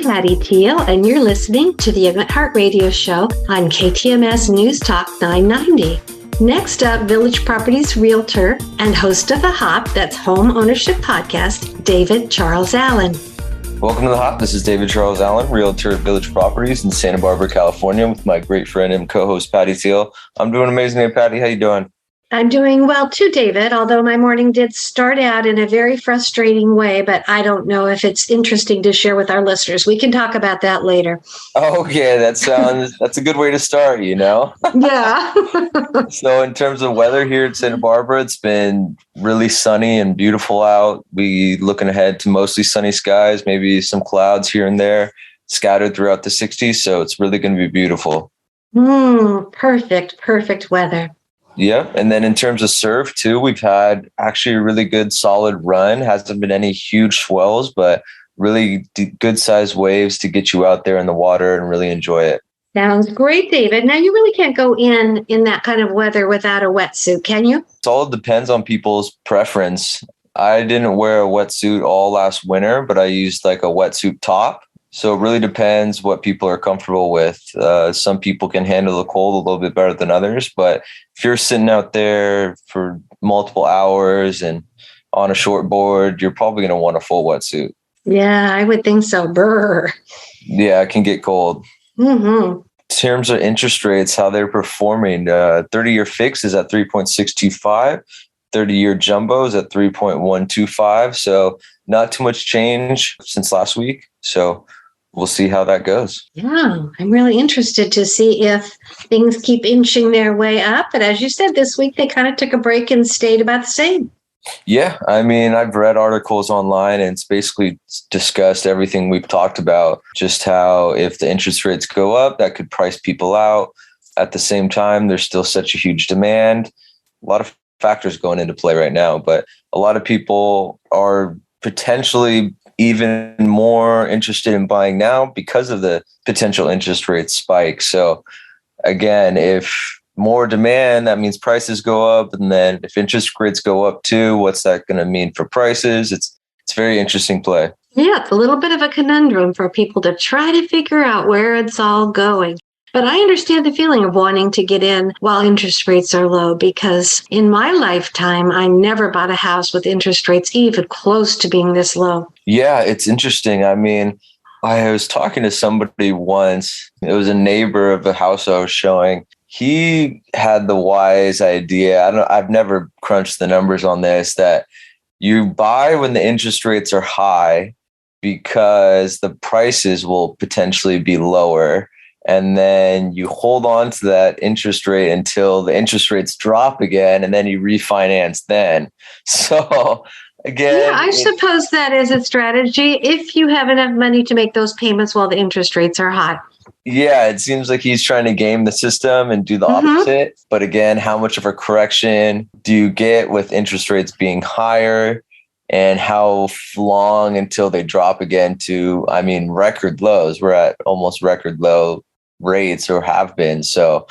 Patty Teal, and you're listening to the Emmett Heart Radio Show on KTMS News Talk 990. Next up, Village Properties Realtor and host of The Hop, that's Home Ownership Podcast, David Charles Allen. Welcome to The Hop. This is David Charles Allen, Realtor at Village Properties in Santa Barbara, California, with my great friend and co-host, Patty Teal. I'm doing amazing. Hey, Patty, how you doing? I'm doing well too, David, although my morning did start out in a very frustrating way, but I don't know if it's interesting to share with our listeners. We can talk about that later. Oh, yeah, that's a good way to start, Yeah. So in terms of weather here at Santa Barbara, it's been really sunny and beautiful out. We looking ahead to mostly sunny skies, maybe some clouds here and there scattered throughout the 60s. So it's really going to be beautiful. Perfect weather. Yeah. And then in terms of surf too, we've had actually a really good solid run. Hasn't been any huge swells, but really good sized waves to get you out there in the water and really enjoy it. Sounds great, David. Now you really can't go in that kind of weather without a wetsuit, can you? It all depends on people's preference. I didn't wear a wetsuit all last winter, but I used like a wetsuit top. So it really depends what people are comfortable with. Some people can handle the cold a little bit better than others, but if you're sitting out there for multiple hours and on a short board, you're probably going to want a full wetsuit. Yeah, I would think so. Brr. Yeah, it can get cold. Mm-hmm. In terms of interest rates, how they're performing, 30-year fix is at 3.625, 30-year jumbo is at 3.125. So not too much change since last week. So we'll see how that goes. Yeah, I'm really interested to see if things keep inching their way up. But as you said, this week they kind of took a break and stayed about the same. Yeah, I mean, I've read articles online and it's basically discussed everything we've talked about, just how if the interest rates go up, that could price people out. At the same time, there's still such a huge demand. A lot of factors going into play right now, but a lot of people are potentially even more interested in buying now because of the potential interest rate spike. So again, if more demand, that means prices go up. And then if interest rates go up too, what's that going to mean for prices? It's very interesting play. Yeah, it's a little bit of a conundrum for people to try to figure out where it's all going. But I understand the feeling of wanting to get in while interest rates are low, because in my lifetime, I never bought a house with interest rates even close to being this low. Yeah, it's interesting. I mean, I was talking to somebody once. It was a neighbor of the house I was showing. He had the wise idea. I've never crunched the numbers on this, that you buy when the interest rates are high because the prices will potentially be lower. And then you hold on to that interest rate until the interest rates drop again, and then you refinance then. So again, yeah, I suppose that is a strategy if you have enough money to make those payments while the interest rates are high. Yeah, it seems like he's trying to game the system and do the opposite. But again, how much of a correction do you get with interest rates being higher? And how long until they drop again to, record lows? We're at almost record low rates, or have been. So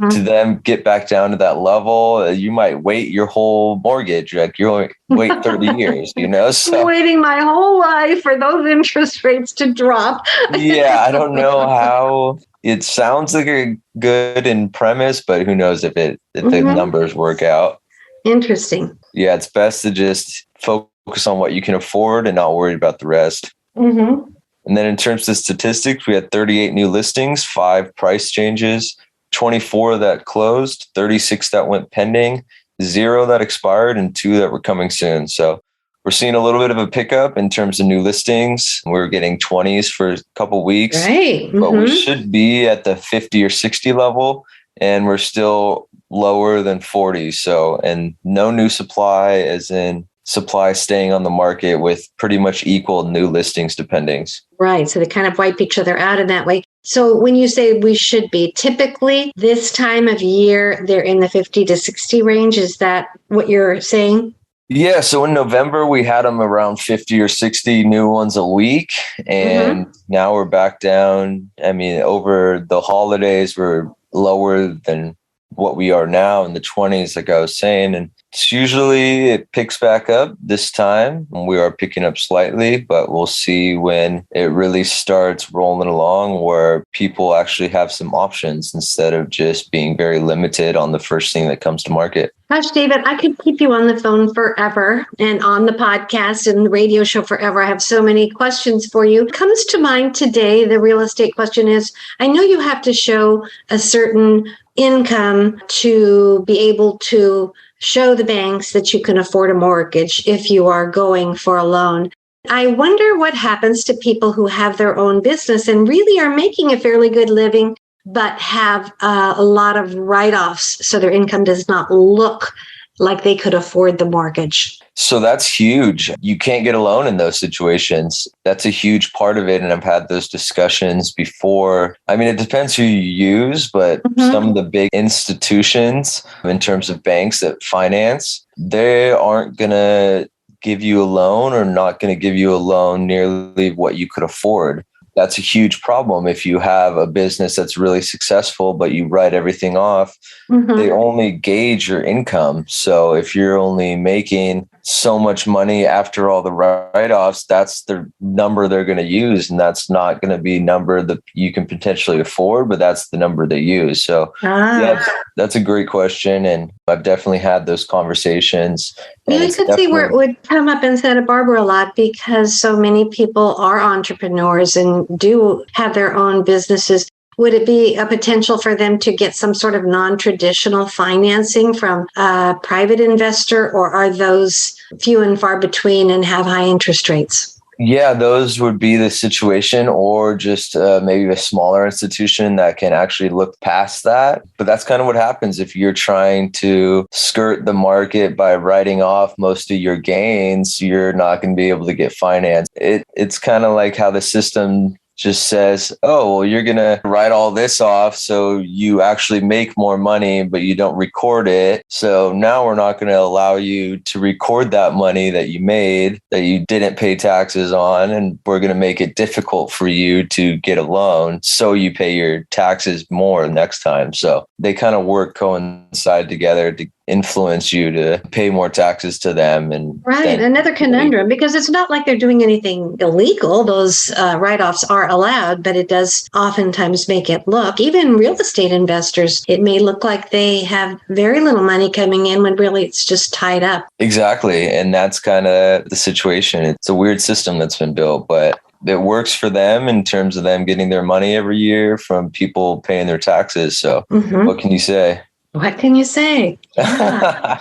to them get back down to that level, you might wait your whole mortgage. Like you'll wait 30 years, So waiting my whole life for those interest rates to drop. Yeah, I don't know how. It sounds like a good in premise, but who knows if the numbers work out. Interesting. Yeah, it's best to just focus on what you can afford and not worry about the rest. And then in terms of statistics, we had 38 new listings, 5 price changes, 24 that closed, 36 that went pending, 0 that expired, and 2 that were coming soon. So we're seeing a little bit of a pickup in terms of new listings. We're getting 20s for a couple weeks, right? But we should be at the 50 or 60 level, and we're still lower than 40. So, and no new supply, as in supply staying on the market with pretty much equal new listings to pendings. Right. So they kind of wipe each other out in that way. So when you say we should be, typically this time of year, they're in the 50 to 60 range. Is that what you're saying? Yeah. So in November, we had them around 50 or 60 new ones a week. And now we're back down. Over the holidays, we're lower than what we are now in the 20s, like I was saying. And Usually it picks back up this time. We are picking up slightly, but we'll see when it really starts rolling along where people actually have some options instead of just being very limited on the first thing that comes to market. Gosh, David, I could keep you on the phone forever and on the podcast and the radio show forever. I have so many questions for you. What comes to mind today, the real estate question is, I know you have to show a certain income to be able to show the banks that you can afford a mortgage if you are going for a loan. I wonder what happens to people who have their own business and really are making a fairly good living, but have a lot of write-offs, so their income does not look like they could afford the mortgage. So that's huge. You can't get a loan in those situations. That's a huge part of it. And I've had those discussions before. I mean, it depends who you use, but some of the big institutions in terms of banks that finance, they aren't going to give you a loan or not going to give you a loan nearly what you could afford. That's a huge problem. If you have a business that's really successful, but you write everything off, they only gauge your income. So if you're only making so much money after all the write-offs, that's the number they're going to use. And that's not going to be a number that you can potentially afford, but that's the number they use. So yeah, that's a great question. And I've definitely had those conversations. Yeah, I could see where it would come up in Santa Barbara a lot because so many people are entrepreneurs and do have their own businesses. Would it be a potential for them to get some sort of non-traditional financing from a private investor, or are those few and far between and have high interest rates? Yeah, those would be the situation, or just maybe a smaller institution that can actually look past that. But that's kind of what happens if you're trying to skirt the market by writing off most of your gains. You're not going to be able to get financed. It's kind of like how the system just says, oh, well, you're going to write all this off so you actually make more money, but you don't record it. So now we're not going to allow you to record that money that you made that you didn't pay taxes on. And we're going to make it difficult for you to get a loan so you pay your taxes more next time. So they kind of coincide together to influence you to pay more taxes to them. And right. Another conundrum, because it's not like they're doing anything illegal. Those write-offs are allowed, but it does oftentimes make it look, even real estate investors, it may look like they have very little money coming in when really it's just tied up. Exactly. And that's kind of the situation. It's a weird system that's been built, but it works for them in terms of them getting their money every year from people paying their taxes. So what can you say? What can you say? Yeah.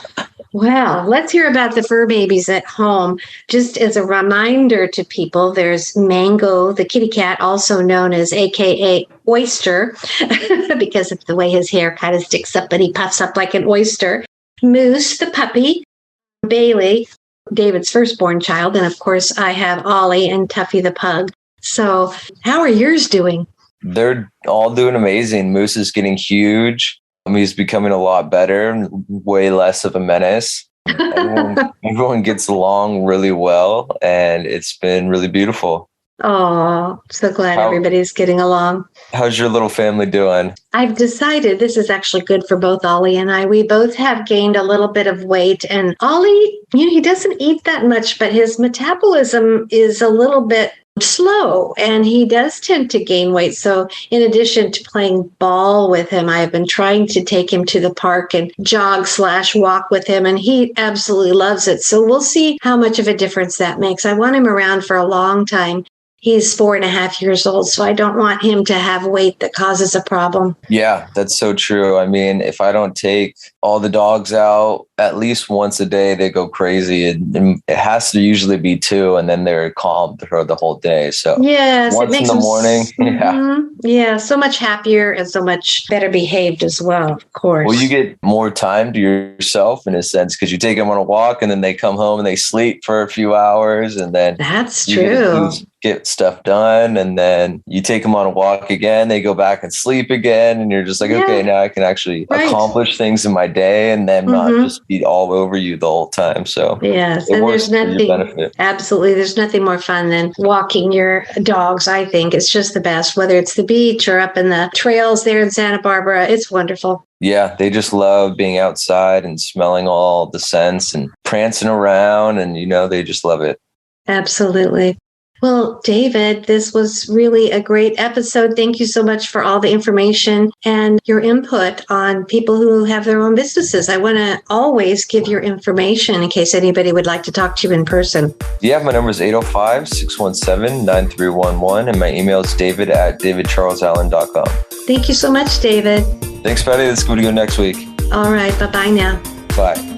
Well, let's hear about the fur babies at home. Just as a reminder to people, there's Mango, the kitty cat, also known as AKA Oyster, because of the way his hair kind of sticks up and he puffs up like an oyster. Moose, the puppy. Bailey, David's firstborn child. And of course, I have Ollie and Tuffy the pug. So how are yours doing? They're all doing amazing. Moose is getting huge. He's becoming a lot better and way less of a menace. Everyone gets along really well, and it's been really beautiful. Oh, so glad everybody's getting along. How's your little family doing? I've decided this is actually good for both Ollie and I. We both have gained a little bit of weight, and Ollie, he doesn't eat that much, but his metabolism is a little bit slow and he does tend to gain weight. So in addition to playing ball with him, I have been trying to take him to the park and jog/walk with him, and he absolutely loves it. So we'll see how much of a difference that makes. I want him around for a long time. He's 4.5 years old, so I don't want him to have weight that causes a problem. Yeah, that's so true. I mean, if I don't take all the dogs out at least once a day, they go crazy. And it has to usually be 2, and then they're calm for the whole day. So yes, once it makes in the morning. Yeah, so much happier and so much better behaved as well, of course. Well, you get more time to yourself in a sense because you take them on a walk and then they come home and they sleep for a few hours, and then that's true. Get stuff done, and then you take them on a walk again, they go back and sleep again, and you're just like, okay, now I can actually accomplish things in my day and then not just be all over you the whole time. So yes, it and works there's for your nothing, benefit. absolutely, there's nothing more fun than walking your dogs, I think. It's just the best, whether it's the beach or up in the trails there in Santa Barbara. It's wonderful. Yeah, they just love being outside and smelling all the scents and prancing around, and they just love it. Absolutely. Well, David, this was really a great episode. Thank you so much for all the information and your input on people who have their own businesses. I want to always give your information in case anybody would like to talk to you in person. Yeah, my number is 805-617-9311, and my email is david@davidcharlesallen.com. Thank you so much, David. Thanks, Patty. Let's go next week. All right. Bye-bye now. Bye.